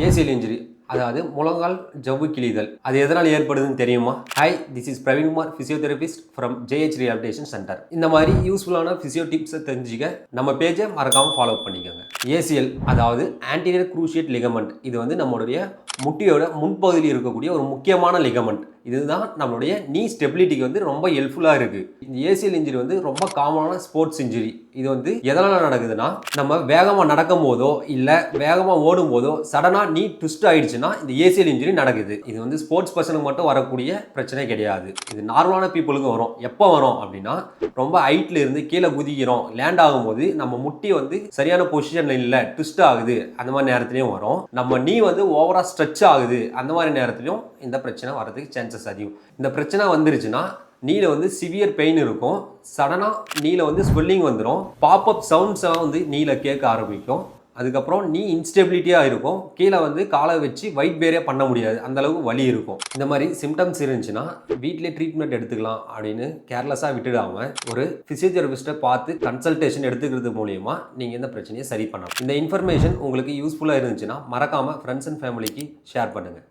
ACL injury அதாவது முழங்கால் ஜவ்வு கிழிதல் அது எதனால் ஏற்படுதுன்னு தெரியுமா? Hi, this is Praveen Kumar, physiotherapist from JH rehabilitation centre. இந்த மாதிரி யூஸ்ஃபுல்லான பிசியோ டிப்ஸை தெரிஞ்சுக்க நம்ம பேஜை மறக்காமல் ஃபாலோ பண்ணிக்கோங்க. ஏசிஎல் அதாவது ஆன்டீரியர் க்ரூஷியேட் லிகமெண்ட், இது வந்து நம்மளுடைய முட்டியோட முன்பகுதியில் இருக்கக்கூடிய ஒரு முக்கியமான லிகமெண்ட். இதுதான் நம்மளுடைய நீ ஸ்டெபிலிட்டிக்கு வந்து ரொம்ப ஹெல்ப்ஃபுல்லாக இருக்குது. இந்த ஏசிஎல் இன்ஜுரி வந்து ரொம்ப காமனான ஸ்போர்ட்ஸ் இன்ஜுரி. இது வந்து எதனால் நடக்குதுன்னா, நம்ம வேகமாக நடக்கும் போதோ இல்லை வேகமாக ஓடும் போதோ சடனாக நீ ட்விஸ்ட் ஆயிடுச்சுன்னா இந்த ஏசிஎல் இன்ஜுரி நடக்குது. இது வந்து ஸ்போர்ட்ஸ் பர்சனுக்கு மட்டும் வரக்கூடிய பிரச்சனை கிடையாது. இது நார்மலான பீப்புளுக்கு வரும். எப்போ வரும் அப்படின்னா, ரொம்ப ஹைட்ல இருந்து கீழே குதிக்கிறோம், லேண்ட் ஆகும்போது நம்ம முட்டி வந்து சரியான பொசிஷன்ல இல்லை, ட்விஸ்ட் ஆகுது, அந்த மாதிரி நேரத்துலையும் வரும். நம்ம நீ வந்து ஓவரா ஸ்ட்ரெச் ஆகுது, அந்த மாதிரி நேரத்துலையும் இந்த பிரச்சனை வரதுக்கு சான்சஸ் அதிகம். இந்த பிரச்சனை வந்துருச்சுன்னா நீல வந்து சிவியர் பெயின் இருக்கும். சடனாக நீல வந்து ஸ்வெல்லிங் வந்துடும். பாப்அப் சவுண்ட்ஸ் எல்லாம் வந்து நீல கேட்க ஆரம்பிக்கும். அதுக்கப்புறம் நீ இன்ஸ்டெபிலிட்டியாக இருக்கும். கீழே வந்து காலை வச்சு வெயிட் பேரே பண்ண முடியாது, அந்த அளவுக்கு வலி இருக்கும். இந்த மாதிரி சிம்டம்ஸ் இருந்துச்சுன்னா வீட்டிலே ட்ரீட்மெண்ட் எடுத்துக்கலாம் அப்படின்னு கேர்லெஸ்ஸாக விட்டுடாமல் ஒரு ஃபிசியோதெரபிஸ்ட்டை பார்த்து கன்சல்டேஷன் எடுத்துக்கிறது மூலியமா நீங்கள் இந்த பிரச்சனையை சரி பண்ணலாம். இந்த இன்ஃபர்மேஷன் உங்களுக்கு யூஸ்ஃபுல்லாக இருந்துச்சுன்னா மறக்காமல் ஃப்ரெண்ட்ஸ் அண்ட் ஃபேமிலிக்கு ஷேர் பண்ணுங்கள்.